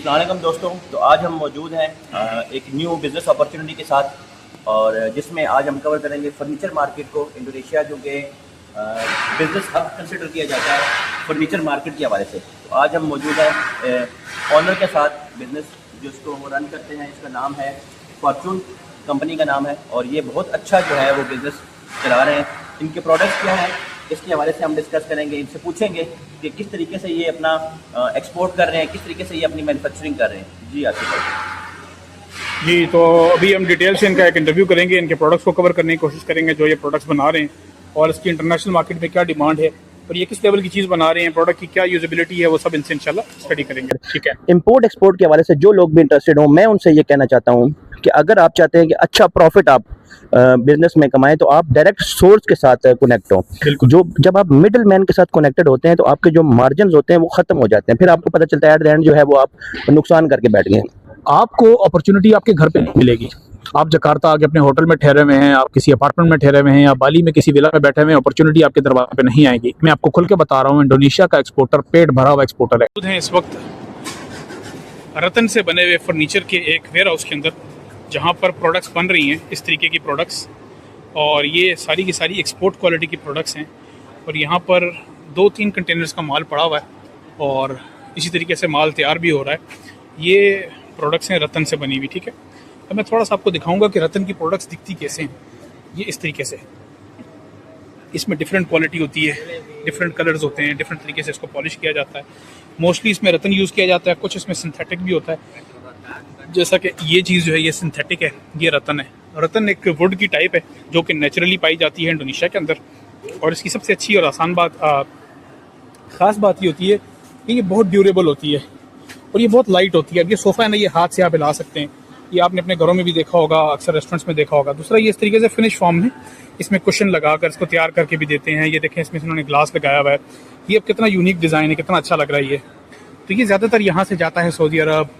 अस्सलाम वालेकुम दोस्तों। तो आज हम मौजूद हैं एक न्यू बिज़नेस अपॉर्चुनिटी के साथ और जिसमें आज हम कवर करेंगे फर्नीचर मार्केट को। इंडोनेशिया जो कि बिज़नेस हब कंसिडर किया जाता है फर्नीचर मार्केट के हवाले से। तो आज हम मौजूद हैं ऑनर के साथ, बिज़नेस जिसको वो रन करते हैं, इसका नाम है फॉर्चून, कंपनी का नाम है और ये बहुत अच्छा जो है वो बिज़नेस चला रहे हैं। इनके प्रोडक्ट्स क्या हैं इसके हवाले से हम डिस्कस करेंगे। इनसे पूछेंगे कि किस तरीके से ये अपना एक्सपोर्ट कर रहे हैं, किस तरीके से ये अपनी मैन्युफैक्चरिंग कर रहे हैं। जी आसिफ भाई। जी, तो अभी हम डिटेल से इनका एक इंटरव्यू करेंगे, इनके प्रोडक्ट्स को कवर करने की कोशिश करेंगे जो ये प्रोडक्ट्स बना रहे हैं और इसकी इंटरनेशनल मार्केट में क्या डिमांड है और ये किस लेवल की चीज़ बना रहे हैं, प्रोडक्ट की क्या यूजेबिलिटी है, वो सब इनसे इंशाल्लाह स्टडी करेंगे। ठीक है। इंपोर्ट एक्सपोर्ट के हवाले से जो लोग भी इंटरेस्टेड हों, मैं उनसे ये कहना चाहता हूँ कि अगर आप चाहते हैं कि अच्छा प्रॉफिट आप बिजनेस में कमाएं तो आप डायरेक्ट सोर्स के साथ कनेक्ट हो। जो जब आप मिडिल मैन के साथ कनेक्टेड होते हैं तो आपके जो मार्जिन होते हैं वो खत्म हो जाते हैं, फिर आपको पता चलता है एट द एंड जो है वो आप नुकसान करके बैठ गए। आपको अपॉर्चुनिटी आपके घर पे मिलेगी। आप जकार्ता आके अपने होटल में ठहरे हुए हैं, आप किसी अपार्टमेंट में ठहरे हुए हैं या बाली में किसी विला में बैठे हुए हैं, अपॉर्चुनिटी आपके दरवाजे पे नहीं आएगी। मैं आपको खुल के बता रहा हूँ, इंडोनेशिया का एक्सपोर्टर पेट भरा हुआ एक्सपोर्टर है। इस वक्त रतन से बने हुए फर्नीचर के एक वेयर हाउस के अंदर जहाँ पर प्रोडक्ट्स बन रही हैं, इस तरीके की प्रोडक्ट्स, और ये सारी की सारी एक्सपोर्ट क्वालिटी की प्रोडक्ट्स हैं। और यहाँ पर 2-3 कंटेनर्स का माल पड़ा हुआ है और इसी तरीके से माल तैयार भी हो रहा है। ये प्रोडक्ट्स हैं रतन से बनी हुई। ठीक है, अब मैं थोड़ा सा आपको दिखाऊंगा कि रतन की प्रोडक्ट्स दिखती कैसे हैं। ये इस तरीके से, इसमें डिफरेंट क्वालिटी होती है, डिफरेंट कलर्स होते हैं, डिफरेंट तरीके से इसको पॉलिश किया जाता है। मोस्टली इसमें रतन यूज़ किया जाता है, कुछ इसमें सिंथेटिक भी होता है। जैसा कि ये चीज़ जो है ये सिंथेटिक है, ये रतन है। रतन एक वुड की टाइप है जो कि नेचुरली पाई जाती है इंडोनेशिया के अंदर। और इसकी सबसे अच्छी और आसान बात, ख़ास बात ये होती है कि ये बहुत ड्यूरेबल होती है और ये बहुत लाइट होती है। अब ये सोफ़ा है ना, ये हाथ से आप हिला सकते हैं। ये आपने अपने घरों में भी देखा होगा, अक्सर रेस्टोरेंट्स में देखा होगा। दूसरा, ये इस तरीके से फिनिश फॉर्म में इसमें कुशन लगाकर इसको तैयार करके भी देते हैं। ये देखें, इसमें इन्होंने ग्लास लगाया हुआ है। ये अब कितना यूनिक डिज़ाइन है, कितना अच्छा लग रहा है ये। तो ये ज़्यादातर यहाँ से जाता है सऊदी अरब,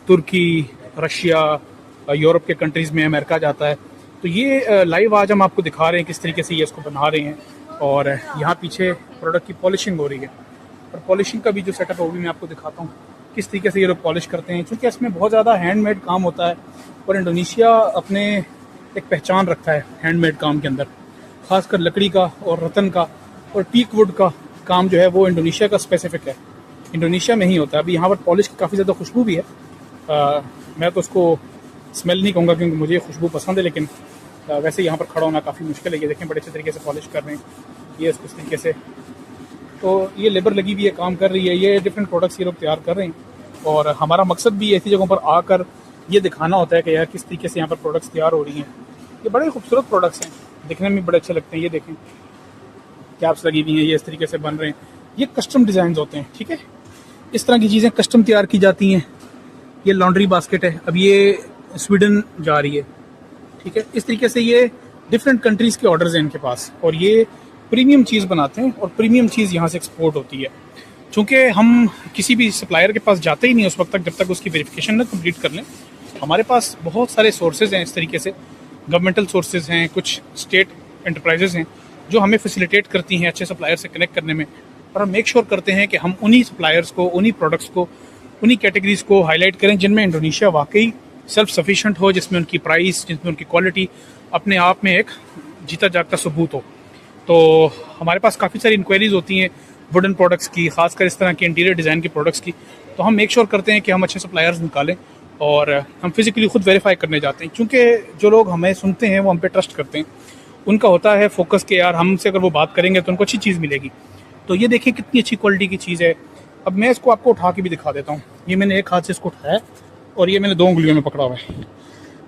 तुर्की, रशिया, यूरोप के कंट्रीज़ में, अमेरिका जाता है। तो ये लाइव आज हम आपको दिखा रहे हैं किस तरीके से ये इसको बना रहे हैं। और यहाँ पीछे प्रोडक्ट की पॉलिशिंग हो रही है और पॉलिशिंग का भी जो सेटअप है वो भी मैं आपको दिखाता हूँ किस तरीके से ये लोग पॉलिश करते हैं, क्योंकि इसमें बहुत ज़्यादा हैंडमेड काम होता है। और इंडोनेशिया अपने एक पहचान रखता है हैंडमेड काम के अंदर, खासकर लकड़ी का और रतन का और टीक वुड का काम जो है वो इंडोनेशिया का स्पेसिफिक है, इंडोनेशिया में ही होता है। अभी यहाँ पर पॉलिश की काफ़ी ज़्यादा खुशबू भी है। मैं तो उसको स्मेल नहीं कहूँगा क्योंकि मुझे खुशबू पसंद है, लेकिन वैसे यहाँ पर खड़ा होना काफ़ी मुश्किल है। ये देखें, बड़े अच्छे तरीके से पॉलिश कर रहे हैं ये इस तरीके से। तो ये लेबर लगी हुई है, काम कर रही है। ये डिफरेंट प्रोडक्ट्स ये लोग तैयार कर रहे हैं और हमारा मकसद भी ऐसी जगहों पर आकर ये दिखाना होता है कि यार किस तरीके से यहाँ पर प्रोडक्ट्स तैयार हो रही हैं। ये बड़े खूबसूरत प्रोडक्ट्स हैं, दिखने में बड़े अच्छे लगते हैं। ये देखें, कैप्स लगी हुई हैं, ये इस तरीके से बन रहे हैं। ये कस्टम डिज़ाइन होते हैं। ठीक है, इस तरह की चीज़ें कस्टम तैयार की जाती हैं। ये लॉन्ड्री बास्केट है, अब ये स्वीडन जा रही है। ठीक है, इस तरीके से ये डिफरेंट कंट्रीज़ के ऑर्डर्स हैं इनके पास और ये प्रीमियम चीज़ बनाते हैं और प्रीमियम चीज़ यहाँ से एक्सपोर्ट होती है। चूँकि हम किसी भी सप्लायर के पास जाते ही नहीं उस वक्त तक जब तक उसकी वेरिफिकेशन ना कंप्लीट कर लें। हमारे पास बहुत सारे सोर्सेज हैं इस तरीके से, गवर्नमेंटल सोर्सेज हैं, कुछ स्टेट एंटरप्राइजेज़ हैं जो हमें फैसिलिटेट करती हैं अच्छे सप्लायर से कनेक्ट करने में। और हम मेक श्योर करते हैं कि हम उन्हीं सप्लायर्स को, उन्हीं प्रोडक्ट्स को, उन्हीं कैटेगरीज़ को हाईलाइट करें जिनमें इंडोनेशिया वाकई सेल्फ सफिशिएंट हो, जिसमें उनकी प्राइस, जिसमें उनकी क्वालिटी अपने आप में एक जीता जागता सबूत हो। तो हमारे पास काफ़ी सारी इंक्वायरीज़ होती हैं वुडन प्रोडक्ट्स की, खासकर इस तरह के इंटीरियर डिज़ाइन के प्रोडक्ट्स की। तो हम मेक श्योर करते हैं कि हम अच्छे सप्लायर्स निकालें और हम फिज़िकली खुद वेरीफाई करने जाते हैं, क्योंकि जो लोग हमें सुनते हैं वो हम पे ट्रस्ट करते हैं। उनका होता है फोकस कि यार हमसे अगर वो बात करेंगे तो उनको अच्छी चीज़ मिलेगी। तो ये देखिए कितनी अच्छी क्वालिटी की चीज़ है। अब मैं इसको आपको उठा के भी दिखा देता हूँ। ये मैंने एक हाथ से इसको उठाया और ये मैंने 2 उंगलियों में पकड़ा हुआ है।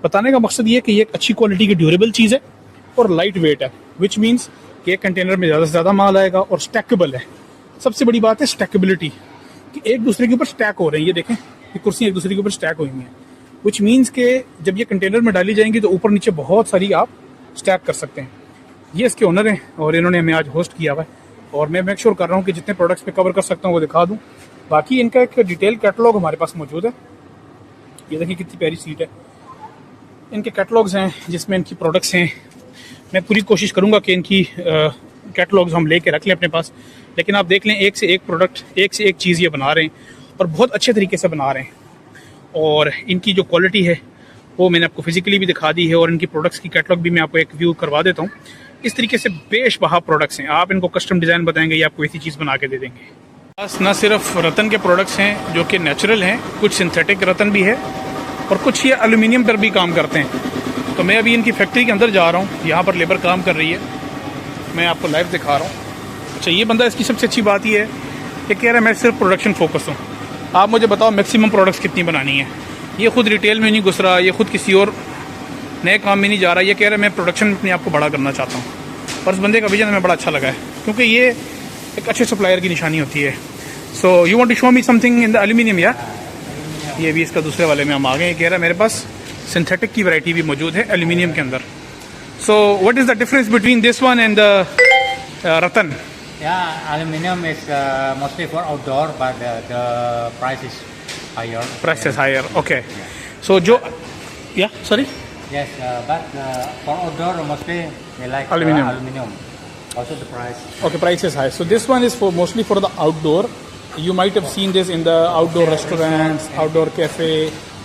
बताने का मकसद ये है कि ये एक अच्छी क्वालिटी की ड्यूरेबल चीज़ है और लाइट वेट है, विच मीन्स कि एक कंटेनर में ज़्यादा से ज़्यादा माल आएगा और स्टैकेबल है। सबसे बड़ी बात है स्टैकेबिलिटी, कि एक दूसरे के ऊपर स्टैक हो रहे हैं। ये देखें, ये कुर्सियाँ एक दूसरे के ऊपर स्टैक हुई हैं, विच मीन्स कि जब ये कंटेनर में डाली जाएंगी तो ऊपर नीचे बहुत सारी आप स्टैक कर सकते हैं। ये इसके ओनर हैं और इन्होंने हमें आज होस्ट किया हुआ है और मैं मेक श्योर कर रहा हूँ कि जितने प्रोडक्ट्स पे कवर कर सकता हूँ वो दिखा दूँ। बाकी इनका एक डिटेल कैटलॉग हमारे पास मौजूद है। ये देखिए कितनी प्यारी सीट है। इनके कैटलॉग्स हैं जिसमें इनकी प्रोडक्ट्स हैं। मैं पूरी कोशिश करूँगा कि इनकी कैटलॉग्स हम लेके रख लें अपने पास, लेकिन आप देख लें एक से एक प्रोडक्ट, एक से एक चीज़ ये बना रहे हैं और बहुत अच्छे तरीके से बना रहे हैं। और इनकी जो क्वालिटी है वो मैंने आपको फिजिकली भी दिखा दी है, और इनकी प्रोडक्ट्स की कैटलॉग भी मैं आपको एक व्यू करवा देता हूँ। इस तरीके से बेशबहा प्रोडक्ट्स हैं। आप इनको कस्टम डिज़ाइन बताएंगे या आपको ऐसी चीज़ बना के दे देंगे। बस ना सिर्फ रतन के प्रोडक्ट्स हैं जो कि नेचुरल हैं, कुछ सिंथेटिक रतन भी है और कुछ ये एल्यूमिनियम पर भी काम करते हैं। तो मैं अभी इनकी फैक्ट्री के अंदर जा रहा हूँ, यहाँ पर लेबर काम कर रही है, मैं आपको लाइव दिखा रहा हूँ। अच्छा, ये बंदा, इसकी सबसे अच्छी बात ये है कि कह रहा है मैं सिर्फ प्रोडक्शन फोकस हूँ। आप मुझे बताओ मैक्सिमम प्रोडक्ट्स कितनी बनानी है। ये खुद रिटेल में नहीं घुस रहा, ये खुद किसी और नए काम में नहीं जा रहा, ये कह रहा है मैं प्रोडक्शन अपने आप को बड़ा करना चाहता हूँ। और इस बंदे का विजन हमें बड़ा अच्छा लगा है, क्योंकि ये एक अच्छे सप्लायर की निशानी होती है। So you want to show me something in the aluminium या? ये भी इसका दूसरे वाले में हम आ गए। ये कह रहा है मेरे पास सिंथेटिक की वैरायटी भी मौजूद है एल्यूमिनियम के अंदर। So what is the difference between this one and the Ratan? Yeah, aluminum is mostly for outdoor, but the price is higher. Price is higher. Okay. So जो yeah, sorry. Yes, but for outdoor mostly they like Aluminum. aluminum. Also the price. Okay, price is high. So this one is for mostly for the outdoor. You might have seen this in the outdoor restaurants, outdoor cafe.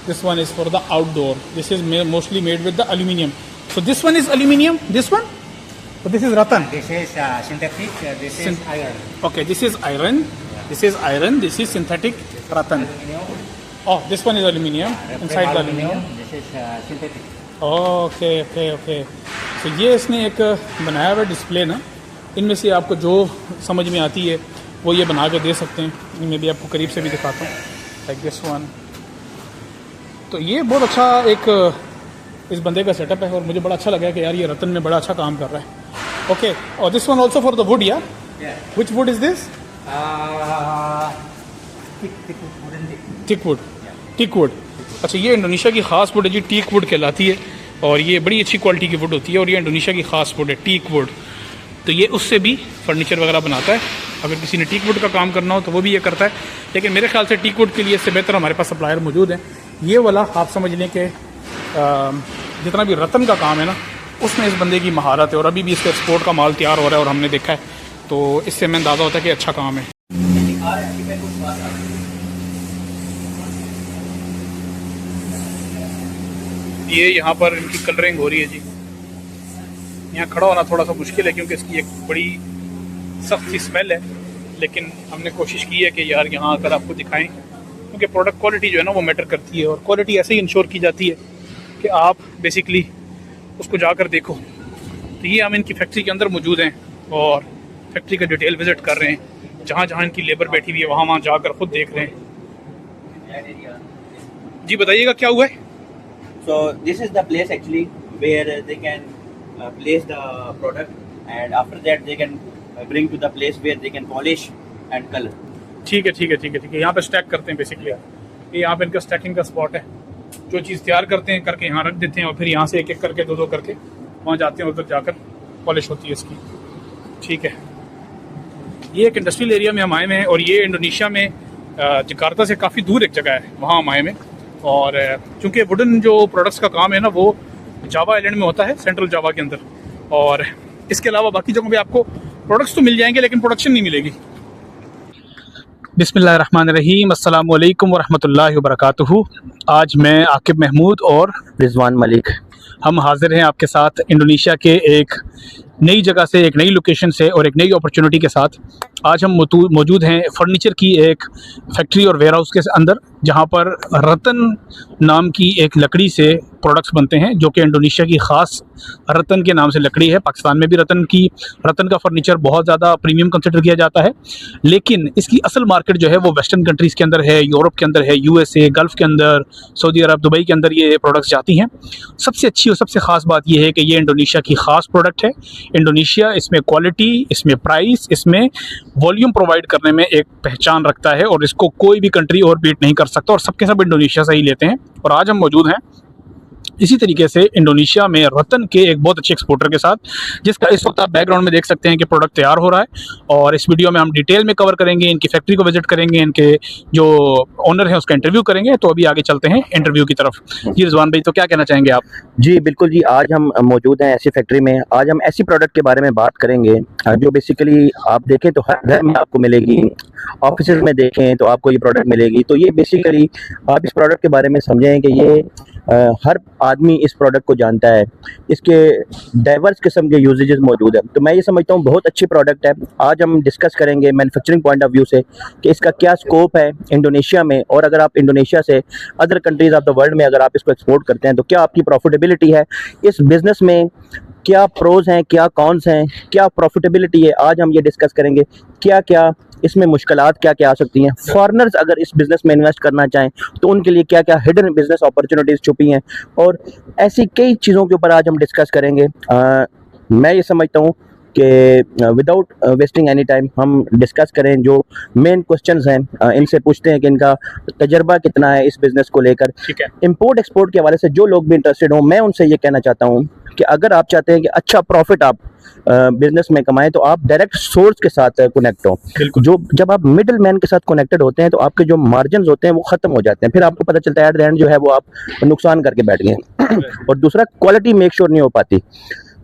This one is for the outdoor. This is mostly made with the aluminum. So this one is aluminum. This one. So this is ratan. This is synthetic. This is iron. Okay, this is iron. This is iron. This is synthetic ratan. Aluminum. Oh, this one is aluminium. Inside the aluminum. This is synthetic. Okay okay okay. तो ये इसने एक बनाया हुआ display ना, इनमें से आपको जो समझ में आती है वो ये बना के दे सकते हैं। इनमें भी आपको करीब से भी दिखाता हूँ, लाइक दिस वन। तो ये बहुत अच्छा एक इस बंदे का सेटअप है, और मुझे बड़ा अच्छा लगा कि यार ये रतन में बड़ा अच्छा काम कर रहा है। ओके, और this one also for the wood या? Which wood is this? Teak wood. Teak wood. अच्छा, ये इंडोनेशिया की ख़ास वुड है जी, टीक वुड कहलाती है, और ये बड़ी अच्छी क्वालिटी की वुड होती है, और ये इंडोनेशिया की ख़ास वुड है टीक वुड। तो ये उससे भी फर्नीचर वगैरह बनाता है। अगर किसी ने टीक वुड का काम करना हो तो वो भी ये करता है, लेकिन मेरे ख्याल से टीक वुड के लिए इससे बेहतर हमारे पास सप्लायर मौजूद है। ये वाला आप समझ लें कि जितना भी रतन का काम है ना, उसमें इस बंदे की महारत है, और अभी भी इसका एक्सपोर्ट का माल तैयार हो रहा है और हमने देखा है, तो इससे हमें अंदाज़ा होता है कि अच्छा काम है। ये यहाँ पर इनकी कलरिंग हो रही है जी। यहाँ खड़ा होना थोड़ा सा मुश्किल है क्योंकि इसकी एक बड़ी सख्त सी स्मेल है, लेकिन हमने कोशिश की है कि यार यहाँ आकर आपको दिखाएं, क्योंकि प्रोडक्ट क्वालिटी जो है ना वो मैटर करती है, और क्वालिटी ऐसे ही इंश्योर की जाती है कि आप बेसिकली उसको जाकर देखो। तो ये हम इनकी फैक्ट्री के अंदर मौजूद हैं और फैक्ट्री का डिटेल विज़िट कर रहे हैं। जहाँ जहाँ इनकी लेबर बैठी हुई है वहाँ वहाँ जाकर खुद देख रहे हैं। जी बताइएगा क्या हुआ है? So this is the place actually where they can place the product, and after that they can bring to the place where they can polish and color. ठीक है ठीक है ठीक है ठीक है। यहाँ पे स्टैक करते हैं बेसिकली। ये यहाँ पे इनका स्टैकिंग का स्पॉट है। जो चीज़ तैयार करते हैं करके यहाँ रख देते हैं, और फिर यहाँ से एक एक करके दो दो करके वहाँ जाते हैं, उधर जाकर पॉलिश होती है इसकी। ठीक है, ये एक इंडस्ट्रियल एरिया में हम आए हुए हैं, और ये इंडोनेशिया में जकार्ता से काफ़ी दूर एक जगह है, वहाँ हम आए हुए हैं। और चूँकि वुडन जो प्रोडक्ट्स का काम है ना वो जावा आइलैंड में होता है, सेंट्रल जावा के अंदर, और इसके अलावा बाकी जगहों पे आपको प्रोडक्ट्स तो मिल जाएंगे लेकिन प्रोडक्शन नहीं मिलेगी। बिस्मिल्लाहिर्रहमानिर्रहीम, अस्सलामु अलैकुम वरहमतुल्लाहि वबरकातुहू। आज मैं आकिब महमूद और रिजवान मलिक हम हाजिर हैं आपके साथ इंडोनेशिया के एक नई जगह से, एक नई लोकेशन से और एक नई अपॉर्चुनिटी के साथ। आज हम मौजूद हैं फर्नीचर की एक फैक्ट्री और वेयर हाउस के अंदर, जहां पर रतन नाम की एक लकड़ी से प्रोडक्ट्स बनते हैं, जो कि इंडोनेशिया की ख़ास रतन के नाम से लकड़ी है। पाकिस्तान में भी रतन का फर्नीचर बहुत ज़्यादा प्रीमियम कंसिडर किया जाता है, लेकिन इसकी असल मार्केट जो है वो वेस्टर्न कंट्रीज़ के अंदर है, यूरोप के अंदर है, USA, गल्फ़ के अंदर, सऊदी अरब, दुबई के अंदर ये प्रोडक्ट्स जाती हैं। सबसे अच्छी और सबसे ख़ास बात यह है कि ये इंडोनेशिया की ख़ास प्रोडक्ट है। इंडोनेशिया इसमें क्वालिटी, इसमें प्राइस, इसमें वॉल्यूम प्रोवाइड करने में एक पहचान रखता है, और इसको कोई भी कंट्री और बीट नहीं कर सकता, और सबके सब इंडोनेशिया से ही लेते हैं। और आज हम मौजूद हैं इसी तरीके से इंडोनेशिया में रतन के एक बहुत अच्छे एक्सपोर्टर के साथ, जिसका इस वक्त आप बैकग्राउंड में देख सकते हैं कि प्रोडक्ट तैयार हो रहा है। और इस वीडियो में हम डिटेल में कवर करेंगे, इनकी फैक्ट्री को विजिट करेंगे, इनके जो ओनर हैं उसका इंटरव्यू करेंगे। तो अभी आगे चलते हैं इंटरव्यू की तरफ। जी रिजवान भाई, तो क्या कहना चाहेंगे आप? जी बिल्कुल जी, आज हम मौजूद हैं ऐसी फैक्ट्री में। आज हम ऐसी प्रोडक्ट के बारे में बात करेंगे जो बेसिकली आप देखें तो हर घर में आपको मिलेगी, ऑफिस में देखें तो आपको ये प्रोडक्ट मिलेगी। तो ये बेसिकली आप इस प्रोडक्ट के बारे में समझें कि ये हर आदमी इस प्रोडक्ट को जानता है, इसके डाइवर्स किस्म के यूजेजेस मौजूद है। तो मैं ये समझता हूँ बहुत अच्छी प्रोडक्ट है। आज हम डिस्कस करेंगे मैन्युफैक्चरिंग पॉइंट ऑफ व्यू से कि इसका क्या स्कोप है इंडोनेशिया में, और अगर आप इंडोनेशिया से other countries of the world में अगर आप इसको एक्सपोर्ट करते हैं तो क्या आपकी प्रॉफिटेबिलिटी है इस बिज़नेस में, क्या प्रोज हैं, क्या कॉन्स हैं, क्या प्रॉफिटेबिलिटी है। आज हम ये डिस्कस करेंगे क्या क्या इसमें मुश्किलात क्या क्या आ सकती हैं। फॉरेनर्स अगर इस बिज़नेस में इन्वेस्ट करना चाहें तो उनके लिए क्या क्या हिडन बिज़नेस अपॉर्चुनिटीज़ छुपी हैं, और ऐसी कई चीज़ों के ऊपर आज हम डिस्कस करेंगे। मैं ये समझता हूँ कि विदाउट वेस्टिंग एनी टाइम हम डिस्कस करें, जो मेन क्वेश्चंस हैं इनसे पूछते हैं कि इनका तजर्बा कितना है इस बिज़नेस को लेकर। ठीक है। इंपोर्ट एक्सपोर्ट के हवाले से जो लोग भी इंटरेस्टेड हों, मैं उनसे ये कहना चाहता हूँ कि अगर आप चाहते हैं कि अच्छा प्रॉफिट आप बिजनेस में कमाएं तो आप डायरेक्ट सोर्स के साथ कनेक्ट हो। जो जब आप मिडिल मैन के साथ कनेक्टेड होते हैं तो आपके जो मार्जिन होते हैं वो खत्म हो जाते हैं, फिर आपको पता चलता है एट द एंड जो है वो आप नुकसान करके बैठ गए। और दूसरा, क्वालिटी मेक श्योर नहीं हो पाती।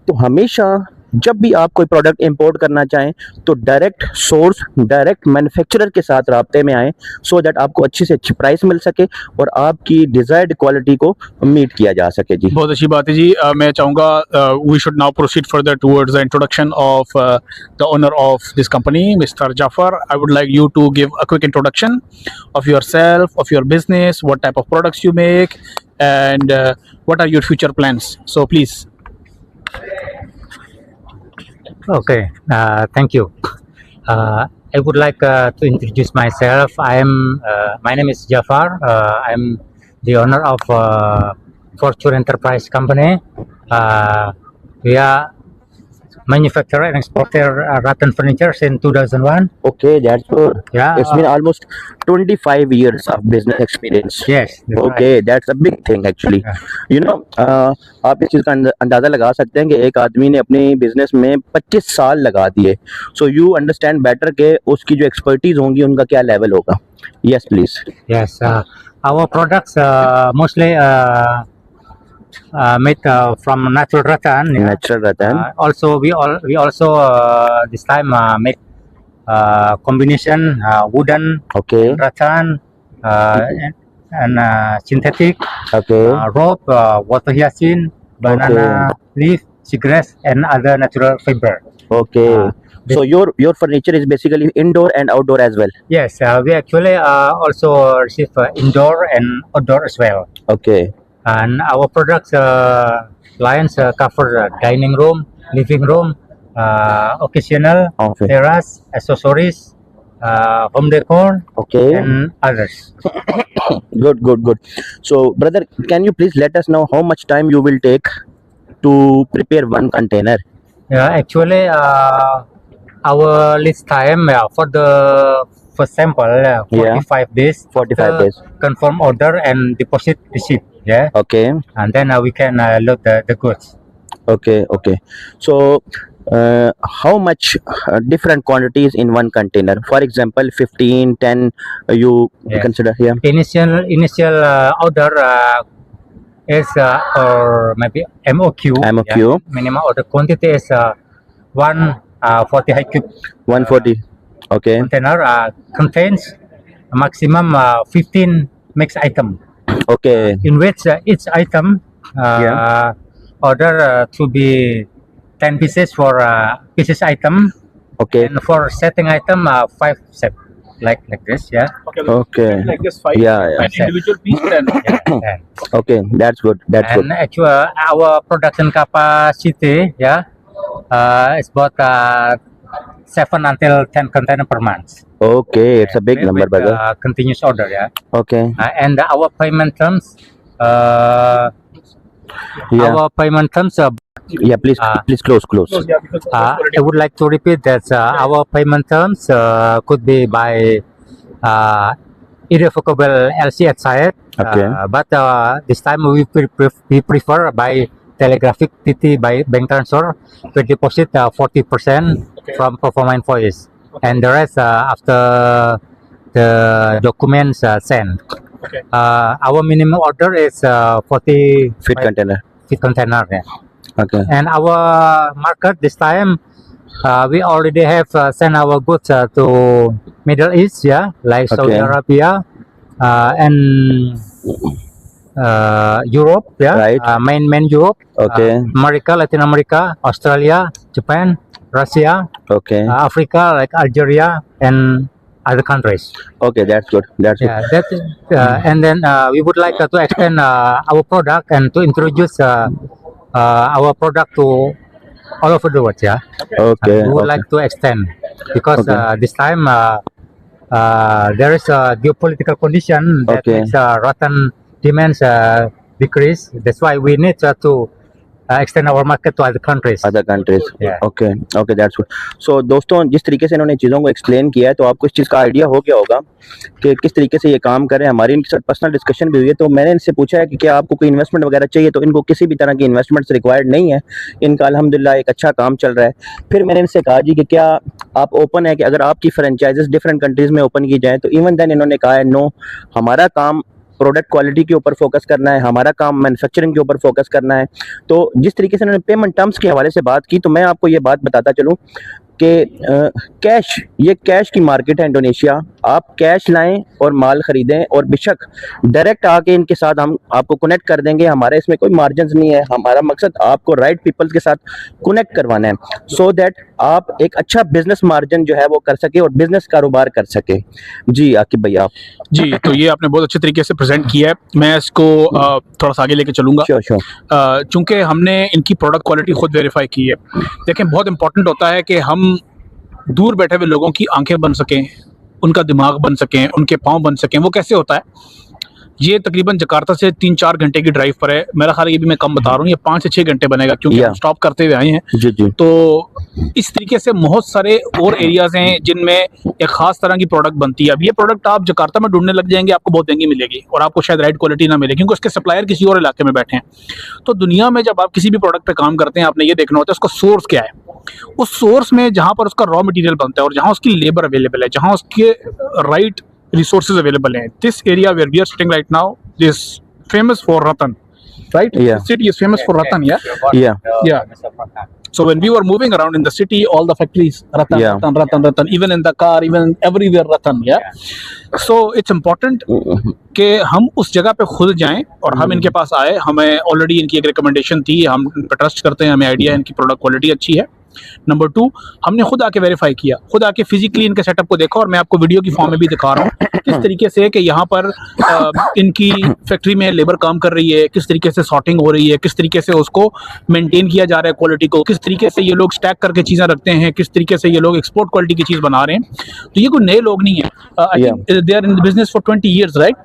तो हमेशा जब भी आप कोई प्रोडक्ट इंपोर्ट करना चाहें तो डायरेक्ट सोर्स, डायरेक्ट मैन्युफैक्चरर के साथ राब्ते में आएँ, सो दैट आपको अच्छी से अच्छी प्राइस मिल सके और आपकी डिजायर्ड क्वालिटी को मीट किया जा सके। जी बहुत अच्छी बात है जी। मैं चाहूँगा we should now proceed further towards the introduction of the owner of this company, mister Jafar. I would like you to give a quick introduction of your self, of your business, what type of products you make, and what are your future plans. So please. Okay, thank you. I would like to introduce myself. My name is Jafar. I'm the owner of Fortune Enterprise Company. We are manufacturer and exporter rattan furniture in 2001. Okay, that's good. Yeah. It's been almost 25 years of business experience. Yes. that's Okay, right. that's a big thing actually. Yeah. You know, आप इस चीज़ का अंदाज़ा लगा सकते हैं कि एक आदमी ने अपनी बिजनेस में 25 साल लगा दिए। So you understand better कि उसकी जो एक्सपर्टीज होंगी उनका क्या लेवल होगा। Yes, please. Yes. Our products mostly made from natural rattan. Yeah. Natural rattan. Also, we also this time make combination wooden Okay. rattan and synthetic Okay. rope, water hyacinth, banana leaf, seagrass, and other natural fiber. Okay. this- So your furniture is basically indoor and outdoor as well. Yes, we actually also receive indoor and outdoor as well. Okay. And our products lines cover dining room, living room, occasional, Okay. terrace, accessories, home decor, Okay. and others. Good. So, brother, can you please let us know how much time you will take to prepare one container? Actually, our list time for the first sample 45 days. 45 after days. Confirm order and deposit receipt. Yeah, Okay. and then we can load the goods. Okay. So, how much different quantities in one container? For example, 15, 10. You Yeah. consider here. Initial order is or maybe MOQ. MOQ. Yeah. Minimum order quantity is 140 high cube 140. Okay. container contains a maximum 15 mixed item, Okay. in which each item order to be 10 pieces for pieces item, Okay. and for setting item 5 set like this. Yeah. Okay. Like this, 5 Yeah. an individual piece, then Yeah. Okay. That's good. And actually, our production capacity, is about 7 until 10 container per month. Okay. It's a big With- number, with, brother. Continuous order, Okay. and our payment terms, Yeah. our payment terms. Yeah. Please close. yeah, because of I would like to repeat that our payment terms could be by irrevocable LC excited. Okay. But this time we prefer by telegraphic TT by bank transfer to deposit 40% from performance invoice, and the rest after the documents sent. Okay. Our minimum order is 40 Feet container. feet container. Yeah. Okay. And our market this time, we already have sent our goods to Middle East, yeah, like Saudi Okay. Arabia and Europe, yeah, Right. main Europe, Okay. America, Latin America, Australia, Japan, Russia, Okay. Africa, like Algeria and other countries. Okay, that's good. That's Yeah, that is, and then we would like to extend our product and to introduce our product to all over the world. Yeah, good. Okay. we would Okay. like to extend because Okay. this time there is a geopolitical condition that Okay. makes rotten demands decrease. That's why we need to extend our market to other countries. Other countries Yeah. Okay okay that's good so दोस्तों जिस तरीके से इन्होंने चीज़ों को explain किया है तो आपको इस चीज़ का आइडिया हो गया होगा कि किस तरीके से ये काम करें हमारी इनके साथ पर्सनल डिस्कशन भी हुई है तो मैंने इनसे पूछा है कि क्या आपको कोई इन्वेस्टमेंट वगैरह चाहिए तो इनको किसी भी तरह की इन्वेस्टमेंट्स रिक्वायर्ड नहीं है इनका अल्हम्दुलिल्लाह एक अच्छा काम चल रहा है फिर मैंने इनसे कहा जी कि क्या आप ओपन है कि अगर आपकी फ्रेंचाइजेस डिफरेंट कंट्रीज़ में ओपन की जाए तो इवन देन इन्होंने कहा है नो हमारा काम प्रोडक्ट क्वालिटी के ऊपर फोकस करना है हमारा काम मैन्युफैक्चरिंग के ऊपर फोकस करना है तो जिस तरीके से इन्होंने पेमेंट टर्म्स के हवाले से बात की तो मैं आपको ये बात बताता चलूँ कि कैश ये कैश की मार्केट है इंडोनेशिया आप कैश लाएं और माल ख़रीदें और बेशक डायरेक्ट आके इनके साथ हम आपको कनेक्ट कर देंगे हमारे इसमें कोई मार्जिन नहीं है हमारा मकसद आपको राइट पीपल्स के साथ कनेक्ट करवाना है सो दैट आप एक अच्छा बिजनेस मार्जिन जो है वो कर सके और बिजनेस कारोबार कर सके जी आकिब भैया जी, तो ये आपने बहुत अच्छे तरीके से प्रेजेंट किया है। मैं इसको थोड़ा सा आगे लेके चलूँगा। श्योर श्योर चूँकि हमने इनकी प्रोडक्ट क्वालिटी खुद वेरीफाई की है। देखें, बहुत इंपॉर्टेंट होता है कि हम दूर बैठे हुए लोगों की आंखें बन सकें, उनका दिमाग बन सकें, उनके पाँव बन सकें। वो कैसे होता है? ये तकरीबन जकार्ता से 3-4 घंटे की ड्राइव पर है। मेरा ख्याल है ये भी मैं कम बता रहा हूँ, ये 5 से 6 घंटे बनेगा क्योंकि Yeah. हम स्टॉप करते हुए आए हैं। जी जी तो इस तरीके से बहुत सारे और एरियाज हैं जिनमें एक खास तरह की प्रोडक्ट बनती है। अब ये प्रोडक्ट आप जकार्ता में ढूंढने लग जाएंगे, आपको बहुत महंगी मिलेगी और आपको शायद राइट क्वालिटी ना मिले क्योंकि उसके सप्लायर किसी और इलाके में बैठे हैं। तो दुनिया में जब आप किसी भी प्रोडक्ट पे काम करते हैं, आपने ये देखना होता है उसका सोर्स क्या है। उस सोर्स में जहाँ पर उसका रॉ मटेरियल बनता है और जहाँ उसकी लेबर अवेलेबल है, जहाँ उसके राइट resources available हैं. This area where we are sitting right now is famous for rattan, right? Yeah. The city is famous for rattan, yeah? Yeah. So when we were moving around in the city, all the factories, rattan, Yeah. rattan, rattan, rattan, even in the car, even everywhere rattan, yeah? So it's important कि हम उस जगह पे खुद जाएं और हम इनके पास आए, हमें ऑलरेडी इनकी एक रिकमेंडेशन थी, हम इन पर ट्रस्ट करते हैं, हमें आइडिया है इनकी प्रोडक्ट क्वालिटी अच्छी है. नंबर 2, हमने खुद आके वेरीफाई किया, खुद आके फिजिकली इनके सेटअप को देखा और मैं आपको वीडियो की फॉर्म में भी दिखा रहा हूँ किस तरीके से कि यहाँ पर इनकी फैक्ट्री में लेबर काम कर रही है, किस तरीके से सॉर्टिंग हो रही है, किस तरीके से उसको मेंटेन किया जा रहा है क्वालिटी को, किस तरीके से ये लोग स्टैक करके चीज़ें रखते हैं, किस तरीके से ये लोग एक्सपोर्ट क्वालिटी की चीज़ बना रहे हैं. तो ये कोई नए लोग नहीं है. I think they are in the business for 20 years, right?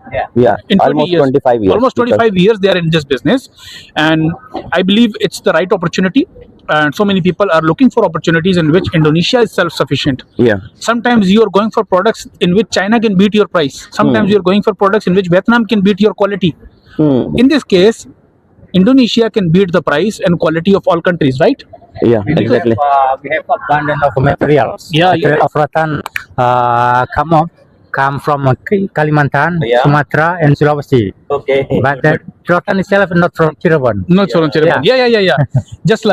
Yeah. In 20 Almost years. 25 years. Almost 25 years they are in this business, and I believe it's the right opportunity. And so many people are looking for opportunities in which Indonesia is self-sufficient. Yeah. Sometimes you are going for products in which China can beat your price. Sometimes you are going for products in which Vietnam can beat your quality. In this case, Indonesia can beat the price and quality of all countries, right? Yeah. Exactly. We have abundance of materials. Yeah, Material of rattan come from Kalimantan, Yeah. Sumatra, and Sulawesi. Okay. But the rattan itself is not from Cirebon. No, yeah. just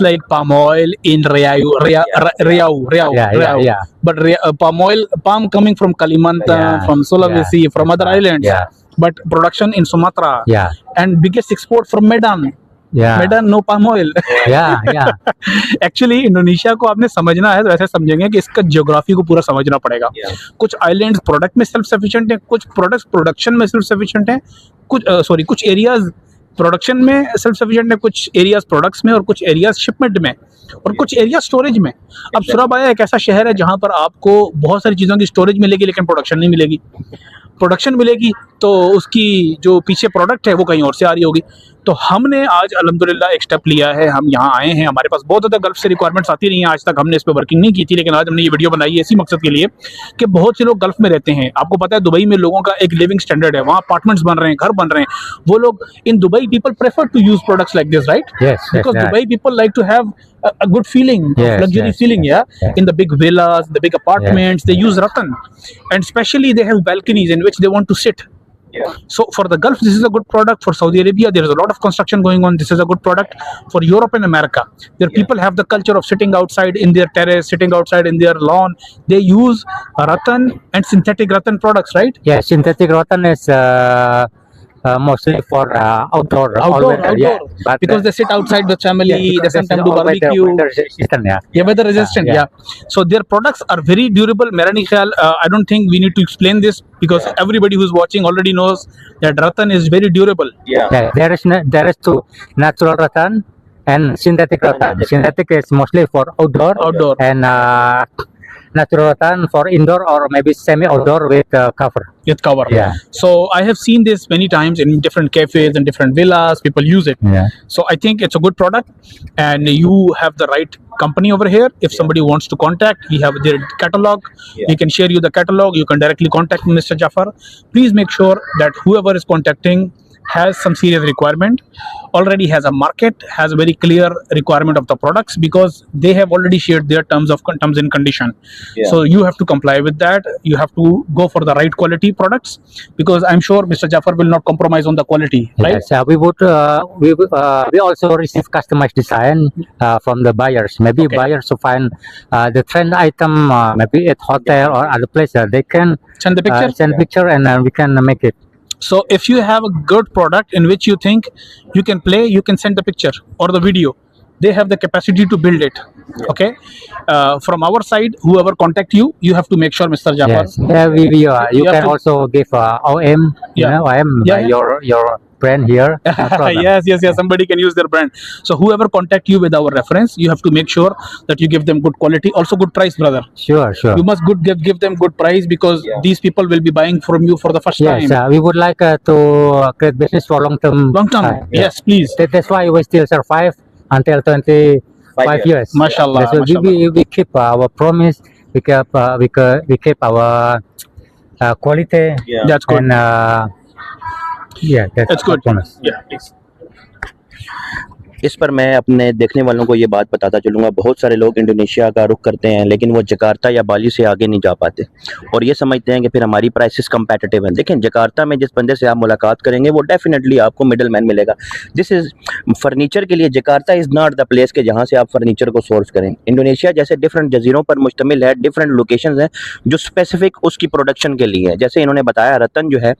like palm oil in Riau. Yeah. But palm coming from Kalimantan, Yeah, from Sulawesi, yeah. from other islands. Yeah. But production in Sumatra. Yeah. And biggest export from Medan. Yeah. Medan no palm oil. Yeah. Actually Indonesia को आपने समझना है तो ऐसे समझेंगे कि इसका geography को पूरा समझना पड़ेगा. कुछ आइलैंड्स प्रोडक्ट में सेल्फ सफिशिएंट हैं, कुछ प्रोडक्ट्स प्रोडक्शन में सेल्फ सफिशिएंट हैं, कुछ एरियाज प्रोडक्शन में सेल्फ सफिशिएंट है, कुछ एरियाज प्रोडक्ट्स में और कुछ एरियाज शिपमेंट में और कुछ एरिया स्टोरेज में. अब सुराबाया एक ऐसा शहर है जहाँ पर आपको बहुत सारी चीज़ों की स्टोरेज मिलेगी लेकिन प्रोडक्शन नहीं मिलेगी. प्रोडक्शन मिलेगी तो उसकी जो पीछे प्रोडक्ट है वो कहीं और से आ रही होगी। तो हमने आज अल्हम्दुलिल्लाह एक स्टेप लिया है, हम यहाँ आए हैं, हमारे पास बहुत ज़्यादा गल्फ से रिक्वायरमेंट्स आती रही हैं, आज तक हमने इस पर वर्किंग नहीं की थी, लेकिन आज हमने ये वीडियो बनाई है इसी मकसद के लिए कि बहुत से लोग गल्फ में रहते हैं। आपको पता है दुबई में लोगों का एक लिविंग स्टैंडर्ड है, वहाँ अपार्टमेंट्स बन रहे हैं, घर बन रहे हैं, वो लोग in Dubai people prefer to use products like this, right? Yes, Because yeah. Dubai people like to have a good feeling, Yes, luxury yes, feeling, yeah? yeah. In the big villas, the big apartments, they use rattan, and especially they have balconies in which they want to sit. Yeah. So for the Gulf, this is a good product. For Saudi Arabia, there is a lot of construction going on. This is a good product. For Europe and America, their people have the culture of sitting outside in their terrace, sitting outside in their lawn. They use rattan and synthetic rattan products, right? Yeah, synthetic rattan is mostly for outdoor. all weather, yeah. But, because they sit outside with family. yeah, They because sometimes it's do all weather- barbecue. weather resistant, yeah. Yeah, weather resistant. yeah. Yeah. So their products are very durable. मेरा नहीं ख्याल, I don't think we need to explain this because everybody who's watching already knows that rattan is very durable. Yeah. Yeah, there is two: natural rattan and synthetic rattan. Synthetic is mostly for outdoor. Outdoor. And natural rattan for indoor or maybe semi-outdoor with cover. With cover. Yeah. So I have seen this many times in different cafes and different villas. People use it. Yeah. So I think it's a good product, and you have the right company over here. If somebody wants to contact, we have their catalog. Yeah. We can share you the catalog. You can directly contact Mr. Jafar. Please make sure that whoever is contacting has some serious requirement, already has a market, has a very clear requirement of the products, because they have already shared their terms and condition. Yeah. So you have to comply with that. You have to go for the right quality products, because I'm sure Mr. Jafar will not compromise on the quality, right? Yes, we also receive customized design from the buyers. Maybe Okay. buyers who find the trend item maybe at hotel or other place, they can Send the picture. send picture and we can make it. So if you have a good product in which you think you can play, you can send the picture or the video. They have the capacity to build it. Okay. From our side, whoever contact you, you have to make sure, Mr. Jafar. Yes, yeah, you You have can to- also give OM. Yeah. You know, OM Yeah, yeah. your brand here. no problem. yes. Somebody can use their brand. So whoever contact you with our reference, you have to make sure that you give them good quality, also good price, brother. Sure. You must give them good price, because Yeah. these people will be buying from you for the first Yes, time. we would like to create business for long term. Long term. Yeah. Yes, please. That's why we still survive until 25 years. Mashallah, That's why mashallah. we keep our promise. We keep our quality. Yeah. That's good. And yeah, that's That's good. our promise. Yeah, please. इस पर मैं अपने देखने वालों को ये बात बताता चलूँगा, बहुत सारे लोग इंडोनेशिया का रुख करते हैं लेकिन वो जकार्ता या बाली से आगे नहीं जा पाते और ये समझते हैं कि फिर हमारी प्राइसेस कंपेटिटिव हैं। देखें, जकार्ता में जिस बंदे से आप मुलाकात करेंगे वो डेफिनेटली आपको मिडल मैन मिलेगा। दिस इज़ फर्नीचर के लिए Jakarta is not the place के जहाँ से आप फर्नीचर को सोर्स करें। इंडोनेशिया जैसे डिफरेंट जजीरों पर मुश्तमिल है, डिफरेंट लोकेशंस हैं जो स्पेसिफिक उसकी प्रोडक्शन के लिए है। जैसे इन्होंने बताया, रतन जो है,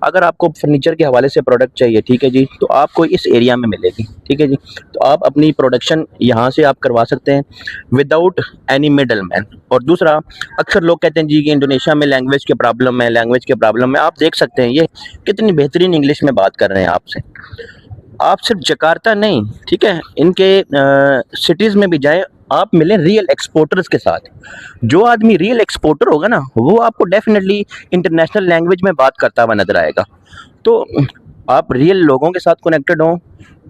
अगर आपको फर्नीचर के हवाले से प्रोडक्ट चाहिए, ठीक है जी, तो आपको इस एरिया में मिलेगी, ठीक है जी। तो आप अपनी प्रोडक्शन यहाँ से आप करवा सकते हैं विदाउट एनी मिडल मैन। और दूसरा, अक्सर लोग कहते हैं जी कि इंडोनेशिया में लैंग्वेज के प्रॉब्लम है, आप देख सकते हैं ये कितनी बेहतरीन इंग्लिश में बात कर रहे हैं आपसे। आप सिर्फ जकार्ता नहीं, ठीक है, इनके सिटीज़ में भी जाएं, आप मिलें रियल एक्सपोर्टर्स के साथ। जो आदमी रियल एक्सपोर्टर होगा ना, वो आपको डेफिनेटली इंटरनेशनल लैंग्वेज में बात करता हुआ नज़र आएगा। तो आप रियल लोगों के साथ कनेक्टेड हों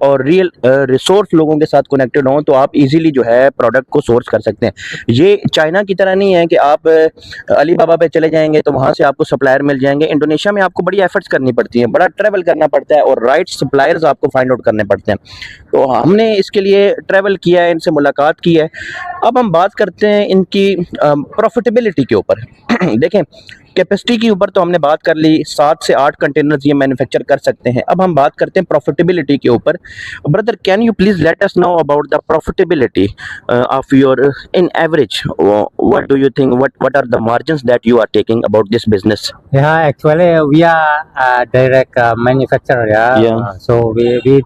और रियल रिसोर्स लोगों के साथ कनेक्टेड हों तो आप इजीली जो है प्रोडक्ट को सोर्स कर सकते हैं। ये चाइना की तरह नहीं है कि आप अली बाबा पे चले जाएंगे तो वहाँ से आपको सप्लायर मिल जाएंगे। इंडोनेशिया में आपको बड़ी एफर्ट्स करनी पड़ती हैं, बड़ा ट्रैवल करना पड़ता है और राइट सप्लायर्स आपको फाइंड आउट करने पड़ते हैं। तो हमने इसके लिए ट्रैवल किया है, इनसे मुलाकात की है। अब हम बात करते हैं इनकी प्रॉफिटेबिलिटी के ऊपर। देखें, कैपेसिटी के ऊपर तो हमने बात कर ली, 7 से 8 कंटेनर्स ये मैन्युफैक्चर कर सकते हैं। अब हम बात करते हैं प्रॉफिटेबिलिटी के ऊपर। Brother, can you please let us know about the profitability of your in average, what do you think, what are the margins that you are taking about this business? Yeah, actually we are direct manufacturer. Yeah. Yeah. So we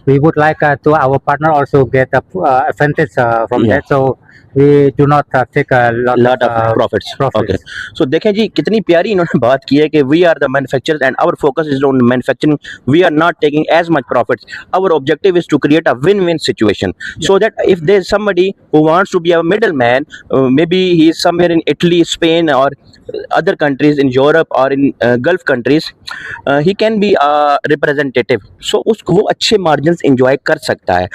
we would like to our partner also get a advantage from Yeah. that. So we do not take a lot of profits. Okay. So देखें जी कितनी प्यारी इन्होंने बात की है कि we are the manufacturers and our focus is on manufacturing. We are not taking as much profits. Our objective is to create a win-win situation, so that if there is somebody who wants to be a middleman, maybe he is somewhere in Italy, Spain, or other countries in Europe or in Gulf countries, he can be a representative. So उसको वो अच्छे margins enjoy कर सकता है.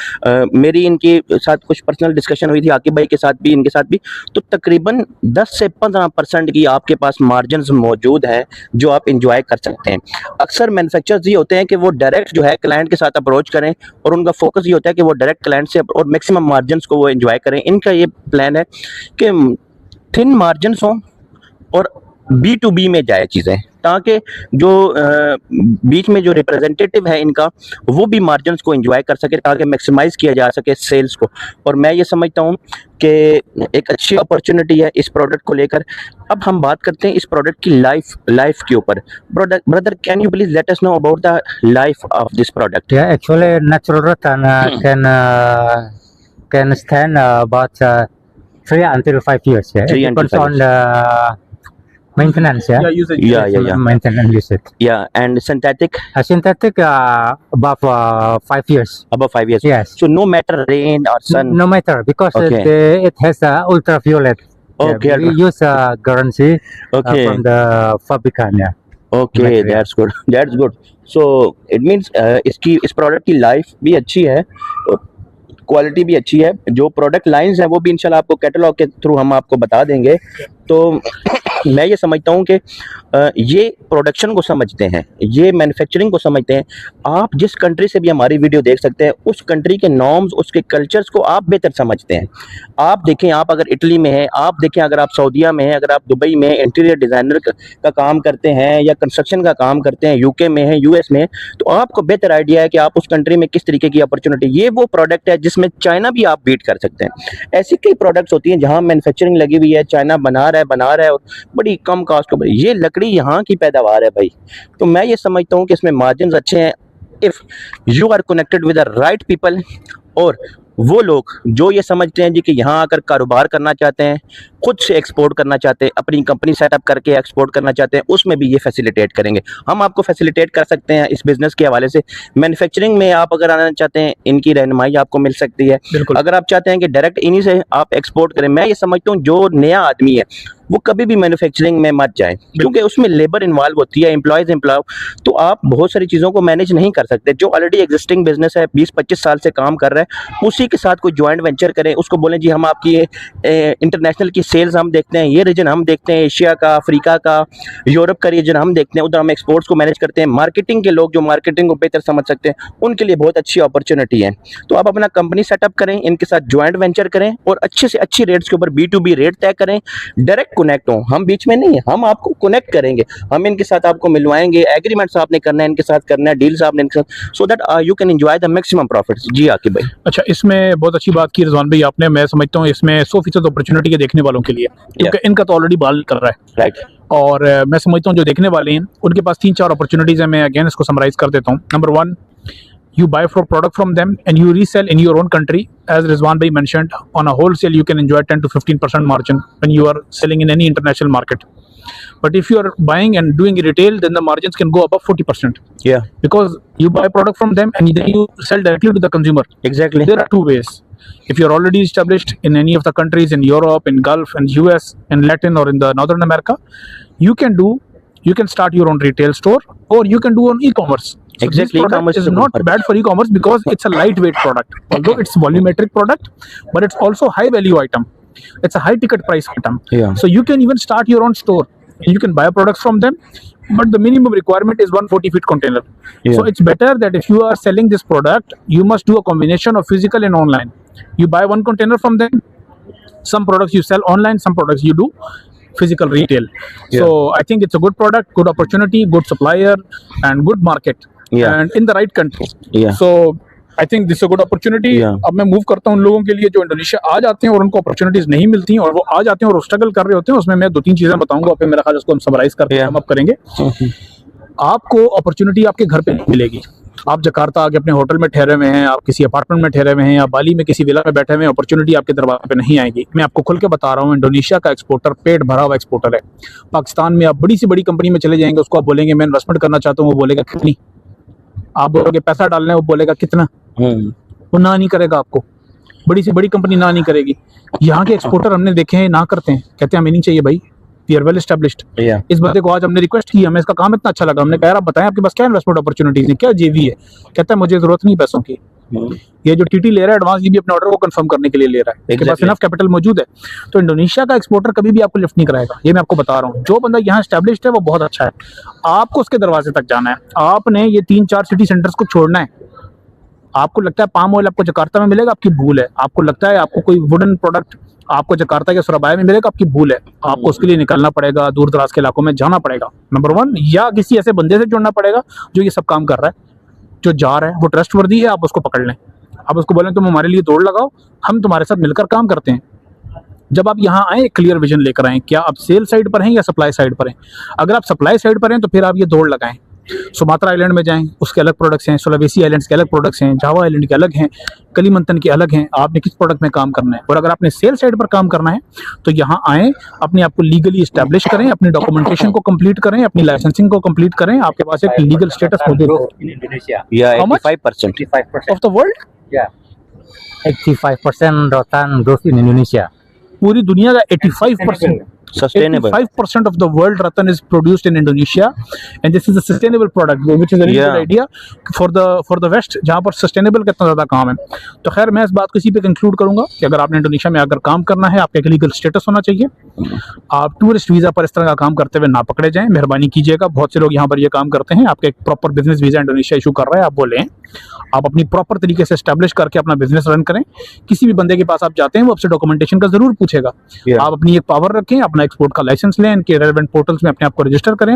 मेरी इनके साथ कुछ पर्सनल डिस्कशन हुई थी आकिब भाई के साथ भी, इनके साथ भी, तो तकरीबन 10 से 15% की आपके पास मार्जिन्स मौजूद हैं जो आप इंजॉय कर सकते हैं. अक्सर मैन्युफैक्चरर्स ये होते हैं कि वो डायरेक्ट जो है क्लाइंट के साथ अप्रोच करें और उनका फोकस ये होता है कि वो डायरेक्ट क्लाइंट से और मैक्सिमम मार्जिन्स को वो इंजॉय करें. इनका ये प्लान है कि थिन मार्जिन्स हों और B2B में जाए चीज़ें, ताकि जो बीच में जो रिप्रेजेंटेटिव है इनका वो भी मार्जिन्स को एंजॉय कर सके, ताकि मैक्सिमाइज किया जा सके सेल्स को. और मैं ये समझता हूँ कि एक अच्छी अपॉर्चुनिटी है इस प्रोडक्ट को लेकर. अब हम बात करते हैं इस प्रोडक्ट की लाइफ के ऊपर. Brother can you please let us know about the life of this product? Yeah, actually, natural rattan can stand about 3 until 5 years. Yeah, 3 it until depends 5 on the maintenance. Yeah, usage. Yeah. Maintenance usage. Yeah, and synthetic Synthetic above 5 years. above 5 years. Yes. So no matter rain or sun. No matter, because Okay. it has ultraviolet. Okay. Yeah, we use guarantee Okay. from the fabricant. Yeah. Okay, material. that's good. That's good. So it means इस product की life भी अच्छी है और quality भी अच्छी है. जो प्रोडक्ट लाइंस है वो भी इंशाल्लाह आपको कैटलॉग के थ्रू हम आपको बता देंगे. तो मैं ये समझता हूँ कि ये प्रोडक्शन को समझते हैं, ये मैन्युफैक्चरिंग को समझते हैं. आप जिस कंट्री से भी हमारी वीडियो देख सकते हैं, उस कंट्री के नॉर्म्स, उसके कल्चर्स को आप बेहतर समझते हैं. आप देखें, आप अगर इटली में हैं, आप देखें अगर आप सऊदीया में हैं, अगर आप दुबई में इंटीरियर डिज़ाइनर का काम करते हैं या कंस्ट्रक्शन का काम करते हैं, यूके में हैं, यूएस में, तो आपको बेहतर आइडिया है कि आप उस कंट्री में किस तरीके की अपॉर्चुनिटी. ये वो प्रोडक्ट है जिसमें चाइना भी आप बीट कर सकते हैं. ऐसी कई प्रोडक्ट्स होती हैं जहाँ मैन्युफैक्चरिंग लगी हुई है, चाइना बना रहा है और बड़ी कम कॉस्ट पर. ये लकड़ी यहाँ की पैदावार है भाई. तो मैं ये समझता हूँ कि इसमें मार्जिन्स अच्छे हैं if you are connected with the right people. और वो लोग जो ये समझते हैं जी कि यहाँ आकर कारोबार करना चाहते हैं, खुद से एक्सपोर्ट करना चाहते हैं, अपनी कंपनी सेटअप करके एक्सपोर्ट करना चाहते हैं, उसमें भी ये फैसिलिटेट करेंगे. हम आपको फैसिलिटेट कर सकते हैं इस बिज़नेस के हवाले से. मैन्युफैक्चरिंग में आप अगर आना चाहते हैं, इनकी रहनुमाई आपको मिल सकती है. अगर आप चाहते हैं कि डायरेक्ट इन्हीं से आप एक्सपोर्ट करें, मैं ये समझता हूँ जो नया आदमी है वो कभी भी मैन्युफैक्चरिंग में मत जाए, क्योंकि उसमें लेबर इन्वॉल्व होती है, एम्प्लॉयज़ तो आप बहुत सारी चीज़ों को मैनेज नहीं कर सकते. जो ऑलरेडी एग्जिस्टिंग बिजनेस है, 20-25 साल से काम कर रहा है, उसी के साथ कोई ज्वाइंट वेंचर करें, उसको बोलें जी हम आपकी इंटरनेशनल की सेल्स हम देखते हैं, ये रीजन हम देखते हैं, एशिया का, अफ्रीका का, यूरोप का रीजन हम देखते हैं, उधर हम एक्सपोर्ट्स को मैनेज करते हैं. मार्केटिंग के लोग जो मार्केटिंग को बेहतर समझ सकते हैं, उनके लिए बहुत अच्छी अपॉर्चुनिटी है. तो आप अपना कंपनी सेटअप करें, इनके साथ ज्वाइंट वेंचर करें और अच्छे से अच्छी रेट्स के ऊपर B2B रेट तय करें. डायरेक्ट कनेक्ट हों, हम बीच में नहीं, हम आपको कनेक्ट करेंगे, हम इनके साथ आपको मिलवाएंगे. एग्रीमेंट्स आपने करना है इनके साथ करना है, डील्स आपने इनके साथ, so that you can enjoy the maximum profits. जी आकिब भाई. अच्छा, इसमें बहुत अच्छी बात की रिजवान भाई आपने. मैं समझता हूँ इसमें 100% अपॉर्चुनिटी के देखने वालों के लिए, क्योंकि इनका तो ऑलरेडी बाल कर रहा है. राइट. और मैं समझता हूँ जो देखने वाले हैं उनके पास 3-4 अपॉर्चुनिटीज़ हैं. मैं अगेन इसको समराइज कर देता हूँ. Number 1, you buy for product from them and you resell in your own country. As Rizwan bhai mentioned, on a wholesale you can enjoy 10 to 15% margin when you are selling in any international market. But if you are buying and doing retail, then the margins can go above 40%, Yeah, because you buy product from them and then you sell directly to the consumer. exactly. There are two ways. If you're already established in any of the countries in Europe, in Gulf, and US, and Latin, or in the Northern America, you can start your own retail store, or you can do on e-commerce. So Exactly, this product e-commerce is is a good not product. bad for e-commerce because it's a lightweight product. Although it's volumetric product, but it's also high value item. It's a high ticket price item. Yeah. So you can even start your own store. You can buy products from them, but the minimum requirement is 140-feet container. Yeah. So it's better that if you are selling this product, you must do a combination of physical and online. You buy one container from them. Some products you sell online, some products you do physical retail. Yeah. So I think it's a good product, good opportunity, good supplier, and good market. Yeah. And in the right country. Yeah. So I think this is a good opportunity. Yeah. अब मैं move करता हूँ उन लोगों के लिए जो Indonesia आ जाते हैं और उनको अपॉर्चुनिटीज नहीं मिलती हैं और वो आ जाते हैं और स्ट्रगल कर रहे होते हैं. उसमें मैं 2-3 चीजें बताऊंगा, फिर मेरा ख्याल उसको हम समराइज करके Yeah. हम अप करेंगे. आपको अपॉर्चुनिटी आपके घर पे नहीं मिलेगी, आप जकार्ता आके अपने होटल में ठहरे हुए हैं, आप किसी अपार्टमेंट में ठहरे हुए हैं या बाली में किसी विला में बैठे हुए हैं, अपॉर्चुनिटी आपके दरवाजे पे नहीं आएगी। मैं आपको खुल के बता रहा हूँ, इंडोनेशिया का एक्सपोर्टर पेट भरा हुआ एक्सपोर्टर है। पाकिस्तान में आप बड़ी से बड़ी कंपनी में चले जाएंगे, उसको आप बोलेंगे मैं इन्वेस्टमेंट करना चाहता हूँ, वो बोलेगा कितनी। आप बोलोगे पैसा डालना है, वो बोलेगा कितना, वो ना नहीं करेगा आपको। बड़ी से बड़ी कंपनी ना नहीं करेगी। यहाँ के एक्सपोर्टर हमने देखे हैं ना करते हैं, कहते हैं हमें नहीं चाहिए भाई, वी आर वेल एस्टेब्लिश्ड। इस बंदे को आज हमने रिक्वेस्ट की, हमें इसका काम इतना अच्छा लगा, हमने कहा यार आप बताएं आपके पास क्या इन्वेस्टमेंट अपॉर्चुनिटीज है, क्या जेवी है। कहता है मुझे जरूरत नहीं पैसों की। ये जो टीटी ले रहा है एडवांस, ये भी अपने ऑर्डर को कंफर्म करने के लिए ले रहा है, इसके पास इनफ कैपिटल मौजूद है। तो इंडोनेशिया का एक्सपोर्टर कभी भी आपको लिफ्ट नहीं कराएगा, ये मैं आपको बता रहा हूँ। जो बंदा यहाँ एस्टेब्लिश्ड है वो बहुत अच्छा है, आपको उसके दरवाजे तक जाना है। आपने ये 3-4 सिटी सेंटर्स को छोड़ना है। आपको लगता है पाम ऑयल आपको जकार्ता में मिलेगा, आपकी भूल है। आपको लगता है आपको कोई वुडन प्रोडक्ट आपको जकार्ता या सुराबाया में मिलेगा, आपकी भूल है। आपको उसके लिए निकलना पड़ेगा, दूर दराज के इलाकों में जाना पड़ेगा, नंबर 1, या किसी ऐसे बंदे से जुड़ना पड़ेगा जो ये सब काम कर रहा है, जो जा रहा है, वो ट्रस्टवर्दी है, आप उसको पकड़ लें। आप उसको बोलें तुम हमारे लिए दौड़ लगाओ, हम तुम्हारे साथ मिलकर काम करते हैं। जब आप यहाँ आए क्लियर विजन लेकर आए, क्या आप सेल साइड पर हैं या सप्लाई साइड पर हैं। अगर आप सप्लाई साइड पर हैं तो फिर आप ये दौड़ लगाएं। सुमात्रा आइलैंड में जाएं, उसके अलग प्रोडक्ट्स हैं, सुलावेसी आइलैंड्स के अलग प्रोडक्ट्स हैं, जावा आइलैंड के अलग हैं, कलीमंतन के अलग हैं। आपने किस प्रोडक्ट में काम करना है, और अगर आपने सेल साइड पर काम करना है तो यहाँ आएँ, अपने आप को लीगली इस्टेब्लिश करें, अपनी डॉक्यूमेंटेशन को कंप्लीट करें, अपनी लाइसेंसिंग को कंप्लीट करें, आपके पास एक लीगल स्टेटस मौजूद हो। in Indonesia. या How much? 85%। 85%. Of the world, 85% rotan grows in Indonesia. पूरी दुनिया का 85% sustainable. 85% of the world rattan is produced in Indonesia, and this is a sustainable product, which is a really good idea for the West, जहाँ पर sustainable का इतना ज़्यादा काम है। तो खैर मैं इस बात को इसी पे कंक्लूड करूँगा कि अगर आपने इंडोनेशिया में आकर काम करना है, आपका एक लीगल स्टेटस होना चाहिए। आप टूरिस्ट वीज़ा पर इस तरह का काम करते हुए ना पकड़े जाएं, मेहरबानी कीजिएगा। बहुत से लोग यहाँ पर ये काम करते हैं। आपका एक proper business visa Indonesia issue कर रहा है, आप बोलें, आप अपनी प्रॉपर तरीके से एस्टेब्लिश करके अपना बिजनेस रन करें। किसी भी बंदे के पास आप जाते हैं, वो आपसे डॉक्यूमेंटेशन का जरूर पूछेगा। आप अपनी एक पावर रखें, अपना एक्सपोर्ट का लाइसेंस लें, इनके रेलेवेंट पोर्टल्स में अपने आप को रजिस्टर करें।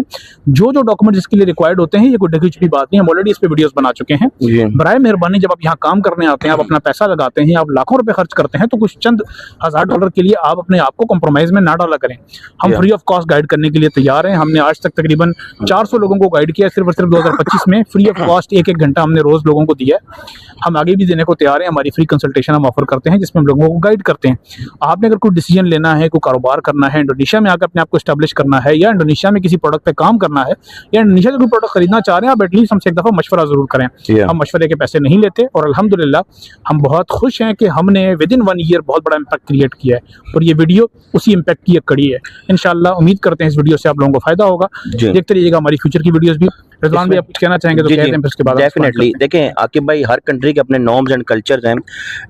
जो जो डॉक्यूमेंट इसके लिए रिक्वायर्ड होते हैं, ये कोई ढकी छुपी बात नहीं, हम ऑलरेडी इस पे वीडियोस बना चुके हैं। बराए मेहरबानी जब आप यहाँ काम करने आते हैं, आप अपना पैसा लगाते हैं, आप लाखों रुपए खर्च करते हैं, तो कुछ चंद $1000 के लिए आप अपने आप को कॉम्प्रोमाइज में ना डाला करें। हम फ्री ऑफ कॉस्ट गाइड करने के लिए तैयार हैं। हमने आज तक तकरीबन 400 लोगों को गाइड किया, सिर्फ और सिर्फ 2025 में फ्री ऑफ कॉस्ट 1-1 घंटा हमने रोज लोगों को दिया है। हम आगे भी देने को तैयार हैं। हमारी फ्री कंसल्टेशन हम ऑफर करते हैं, जिसमें हम लोगों को गाइड करते हैं। आपने अगर कोई डिसीजन लेना है, कोई कारोबार करना है, इंडोनेशिया में आकर अपने आप को एस्टेब्लिश करना है, या इंडोनेशिया में किसी प्रोडक्ट पे काम करना है, या इंडोनेशिया से कोई प्रोडक्ट खरीदना चाह रहे हैं, आप एटलीस्ट हमसे एक दफा मशवरा जरूर करें। हम मशवरे के पैसे नहीं लेते, और अल्हम्दुलिल्लाह हम बहुत खुश हैं कि हमने विदिन 1 ईयर बहुत बड़ा इम्पैक्ट क्रिएट किया है, और ये वीडियो उसी इम्पैक्ट की एक कड़ी है। इंशाल्लाह उम्मीद करते हैं इस वीडियो से आप लोगों को फायदा होगा। देखते रहिएगा हमारी फ्यूचर की वीडियोस भी। रिजवान भाई आप कुछ कहना चाहेंगे तो कह दें, फिर उसके बाद डेफिनेटली। देखें आकिब भाई, हर कंट्री के अपने नॉर्म्स एंड कल्चर्स हैं।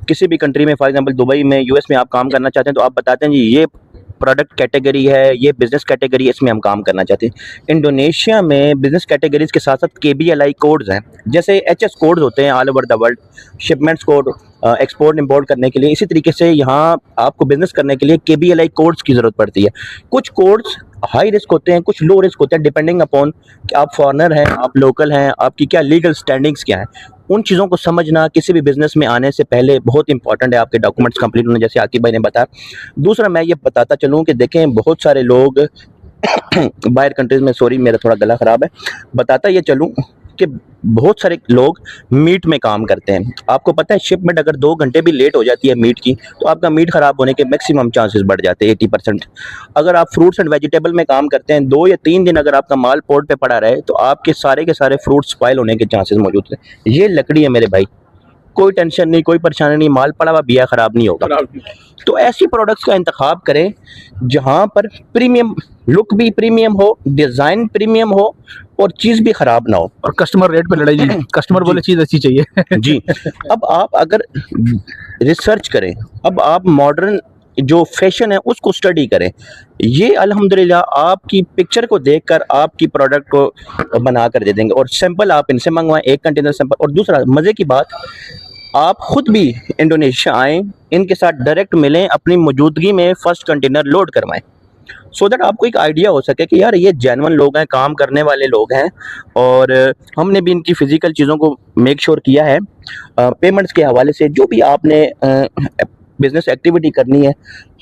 किसी भी कंट्री में, फॉर एग्जांपल दुबई में, यूएस में आप काम करना चाहते हैं, तो आप बताते हैं जी ये प्रोडक्ट कैटेगरी है, ये बिजनेस कैटेगरी है, इसमें हम काम करना चाहते हैं। इंडोनेशिया में बिजनेस कैटेगरीज के साथ साथ KBLI कोड्स हैं, जैसे HS कोड्स होते हैं all over the world, shipments code, export import करने के लिए। इसी तरीके से यहाँ आपको बिजनेस करने के लिए KBLI कोड्स की ज़रूरत पड़ती है। कुछ कोड्स हाई रिस्क होते हैं, कुछ लो रिस्क होते हैं, डिपेंडिंग अपॉन कि आप फॉरेनर हैं, आप लोकल हैं, आपकी क्या लीगल स्टैंडिंग्स क्या हैं। उन चीज़ों को समझना किसी भी बिजनेस में आने से पहले बहुत इंपॉर्टेंट है। आपके डॉक्यूमेंट्स कंप्लीट होने, जैसे आकिब भाई ने बताया। दूसरा मैं ये बताता चलूँ कि देखें बहुत सारे लोग बाहर कंट्रीज़ में, सॉरी मेरा थोड़ा गला ख़राब है, बताता ये चलूँ कि बहुत सारे लोग मीट में काम करते हैं। आपको पता है शिपमेंट अगर 2 घंटे भी लेट हो जाती है मीट की, तो आपका मीट ख़राब होने के मैक्सिमम चांसेस बढ़ जाते हैं 80%। अगर आप फ्रूट्स एंड वेजिटेबल में काम करते हैं, 2 या 3 दिन अगर आपका माल पोर्ट पे पड़ा रहे, तो आपके सारे फ्रूट स्पॉइल होने के चांसेस मौजूद हैं। ये लकड़ी है मेरे भाई, कोई टेंशन नहीं, कोई परेशानी नहीं, माल पड़ा हुआ बिया ख़राब नहीं होगा। तो ऐसी प्रोडक्ट्स का इंतखाब करें जहाँ पर प्रीमियम लुक भी प्रीमियम हो, डिज़ाइन प्रीमियम हो, और चीज़ भी ख़राब ना हो, और कस्टमर रेट पे लड़ाई नहीं, कस्टमर बोले चीज़ अच्छी चाहिए। जी। अब आप अगर रिसर्च करें, अब आप मॉडर्न जो फैशन है उसको स्टडी करें। ये अल्हम्दुलिल्लाह आपकी पिक्चर को देखकर आपकी प्रोडक्ट को बना कर दे देंगे, और सैंपल आप इनसे मंगवाएं, 1 कंटेनर सैंपल। और दूसरा मज़े की बात, आप खुद भी इंडोनेशिया आएँ, इनके साथ डायरेक्ट मिलें, अपनी मौजूदगी में फर्स्ट कंटेनर लोड करवाएं, सो दैट आपको एक आइडिया हो सके कि यार ये जेन्युइन लोग हैं, काम करने वाले लोग हैं, और हमने भी इनकी फ़िज़िकल चीज़ों को मेक श्योर किया है। पेमेंट्स के हवाले से जो भी आपने बिज़नेस एक्टिविटी करनी है,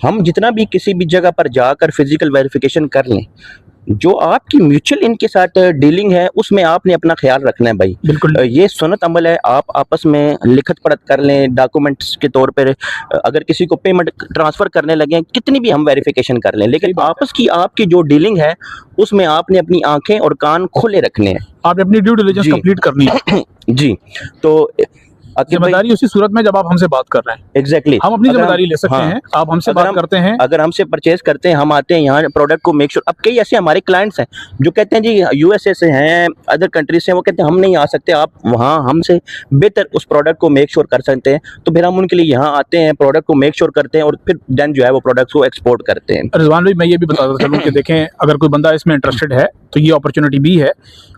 हम जितना भी किसी भी जगह पर जाकर फिज़िकल वेरिफिकेशन कर लें, जो आपकी म्यूचुअल इनके साथ डीलिंग है उसमें आपने अपना ख्याल रखना है भाई। बिल्कुल ये सुन्नत अमल है, आप आपस में लिखत पढ़त कर लें डॉक्यूमेंट्स के तौर पर। अगर किसी को पेमेंट ट्रांसफर करने लगे, कितनी भी हम वेरिफिकेशन कर लें, लेकिन सही बात आपस की आपकी जो डीलिंग है उसमें आपने अपनी आंखें और कान खुले रखने हैं। आपने अपनी ड्यू डिलिजेंस जी। कंप्लीट करनी है। जी, तो आकिब भाई जिम्मेदारी उसी सूरत में जब आप हमसे बात कर रहे हैं, एग्जैक्टली हम अपनी जिम्मेदारी ले सकते हाँ, हैं। आप हमसे अगर बात हम- करते हैं, अगर हमसे परचेज करते हैं, हम आते हैं यहाँ प्रोडक्ट को मेक श्योर। अब कई ऐसे हमारे क्लाइंट्स हैं जो कहते हैं जी यूएसए से हैं, अदर कंट्रीज से, वो कहते हैं हम नहीं आ सकते, आप वहाँ हमसे बेहतर उस प्रोडक्ट को मेक श्योर कर सकते हैं। तो फिर हम उनके लिए यहाँ आते हैं, प्रोडक्ट को मेक श्योर करते हैं और फिर देन जो है वो प्रोडक्ट को एक्सपोर्ट करते हैं। रिजवान भाई मैं ये भी बताता चलूँ कि देखें, अगर कोई बंदा इसमें इंटरेस्टेड है तो ये अपॉर्चुनिटी भी है।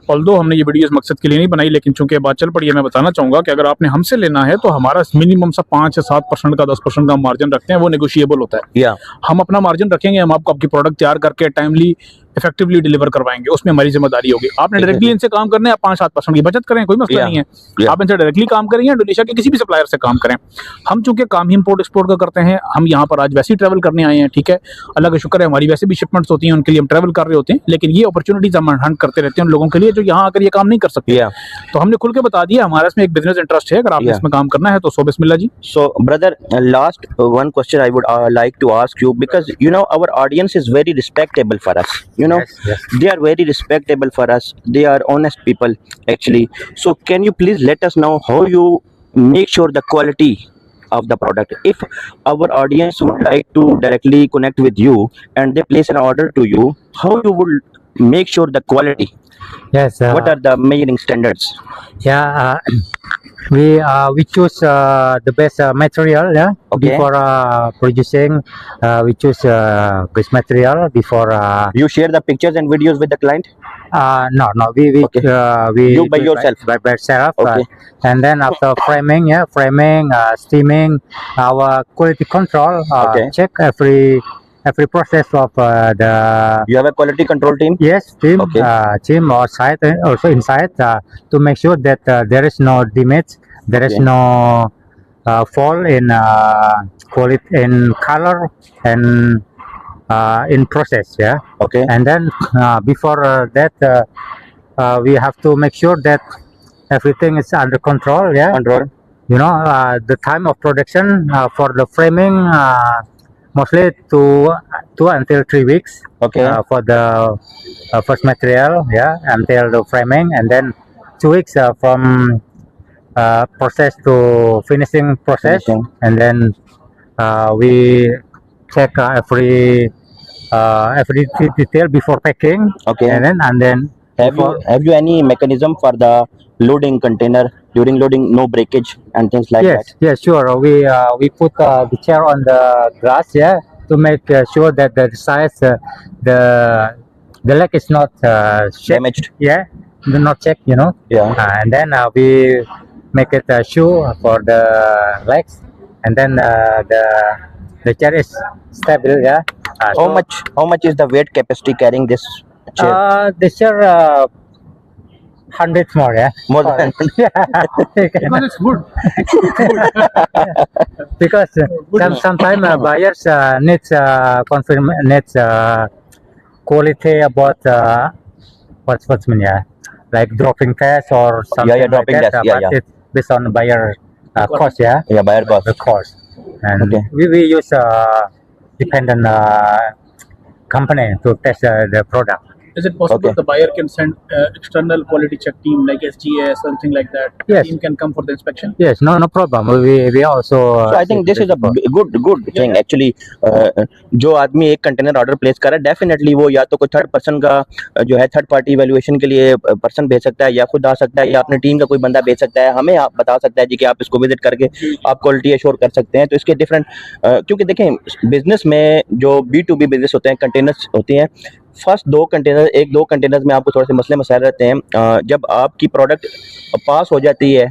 ऑल्दो हमने ये वीडियो इस मकसद के लिए नहीं बनाई, लेकिन चूंकि बात चल पड़ी है, मैं बताना चाहूँगा कि अगर आपने हमसे लेना है तो हमारा मिनिमम सा 5 से 7% का 10% का मार्जिन रखते हैं, वो नेगोशिएबल होता है। या हम अपना मार्जिन रखेंगे, हम आपको आपकी प्रोडक्ट तैयार करके टाइमली इफेक्टिवली डिलीवर करवाएंगे, उसमें हमारी जिम्मेदारी होगी। आपने डायरेक्टली इनसे काम करना है, आप 5-7% की बचत करें, कोई मसला Yeah. नहीं है। Yeah. आप इनसे डायरेक्टली काम करेंगे, इंडोनेशिया के किसी भी सप्लायर से काम करें। हम चूंकि काम ही इम्पोर्ट एक्सपोर्ट का करते हैं, हम यहाँ पर आज वैसे ही ट्रैवल करने आए हैं, ठीक है, अल्लाह का शुक्र है, हमारी वैसे भी शिपमेंट्स होती हैं, उनके लिए हम ट्रैवल कर रहे होते हैं, लेकिन ये अपॉर्चुनिटीज हम हंट करते रहते हैं उन लोगों के लिए जो यहाँ आकर ये काम नहीं कर सकते। या तो हमने खुल के बता दिया, हमारा इसमें एक बिजनेस इंटरेस्ट है, अगर आपने Yeah. इसमें काम करना है तो सो बिस्मिल्लाह जी। So, brother, last one question I would like to ask you, because you know our audience is very respectable for us. You know, Yes. they are very respectable for us. They are honest people, actually. So, can you please let us know how you make sure the quality of the product? If our audience would like to directly connect with you and they place an order to you, how you would make sure the quality? Yes. What are the measuring standards? Yeah, we choose the best material. Yeah, Okay. before producing, we choose best material before. You share the pictures and videos with the client? No, we Okay. we You by do it yourself? by yourself. Okay. And then after framing, steaming, our quality control. Okay. Check every process of the. You have a quality control team? Yes, team, Okay. team or site, also inside, to make sure that there is no damage, there is Okay. no fall in quality, in color, and in process. Yeah, Okay. and then before that, we have to make sure that everything is under control. Yeah, Control. you know, the time of production for the framing, mostly 2 until 3 weeks. Okay. For the first material, yeah, until the framing, and then 2 weeks from process to finishing process, Finishing. and then we check every detail before packing, Okay. and then Have you any mechanism for the loading container during loading, no breakage and things like yes, that? yes, sure. We put the chair on the grass, yeah, to make sure that the size, the leg is not shaped, Damaged? yeah, not checked, you know. Yeah. And then we make it a shoe for the legs, and then the chair is stable, yeah. How much is the weight capacity carrying this chair? The chair 100 more, yeah. More than Because it's good. Because sometimes buyers needs quality about what's mean, yeah, like dropping test or something yeah, dropping like that. test, yeah, but yeah. it's based on buyer cost, yeah, Yeah, buyer cost. the cost, and Okay. we use dependent company to test the product. Is it possible Okay. the buyer can send external quality check team like SGS, something like that? Yes. Team can come for the inspection. Yes, no problem. We also. So I think this is a good thing actually. जो आदमी एक container order place कर रहा है, definitely वो या तो कोई थर्ड पर्सन का जो है थर्ड पार्टी इवैल्यूएशन के लिए पर्सन भेज सकता है, या खुद आ सकता है, या अपने टीम का कोई बंदा भेज सकता है, हमें आप बता सकता है जी कि आप इसको विजिट करके आप क्वालिटी एश्योर कर सकते हैं। तो इसके डिफरेंट, क्योंकि देखें बिजनेस में जो B2B बिजनेस होते हैं, कंटेनर्स होती हैं, फर्स्ट 2 कंटेनर, 1-2 कंटेनर्स में आपको थोड़े से मसले मसाइल रहते हैं। जब आपकी प्रोडक्ट पास हो जाती है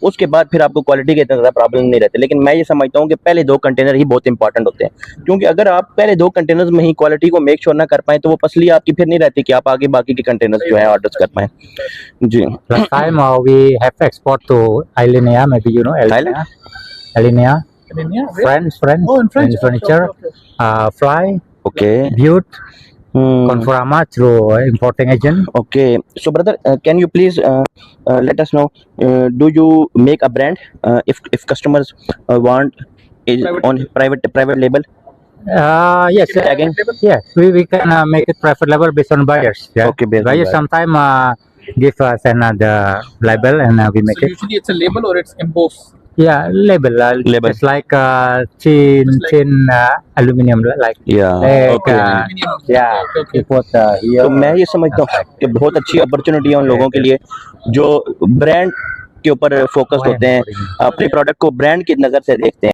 उसके बाद फिर आपको क्वालिटी के इतना ज़्यादा प्रॉब्लम नहीं रहते। लेकिन मैं ये समझता हूँ कि पहले 2 कंटेनर ही बहुत इंपॉर्टेंट होते हैं, क्योंकि अगर आप पहले 2 कंटेनर्स में ही क्वालिटी को मेक श्योर ना कर पाएँ तो वो पसली आपकी फिर नहीं रहती कि आप आगे बाकी के कंटेनर्स जो है ऑर्डर्स कर पाएँ। जी। Last time we have export to Alinea, maybe you know Alinea. Alinea, In India? Where? France, Oh, in France. furniture, Okay. Fly, okay. Butte, Conforama through importing agent. Okay, so brother, can you please let us know, do you make a brand if customers want is on private label? Yes, Tagging? yes, we can make it private label based on buyers. Yeah. Okay, based on buyers buyers. sometimes give us another label and we make So it. usually it's a label or it's embossed. Yeah, label. Label. It's like thin aluminum like. Yeah, Like, okay. yeah, Okay. you put here. तो मैं ये समझता हूँ कि बहुत अच्छी opportunity है उन लोगों के लिए जो ब्रांड के ऊपर फोकस होते हैं, अपने प्रोडक्ट को ब्रांड की नज़र से देखते हैं।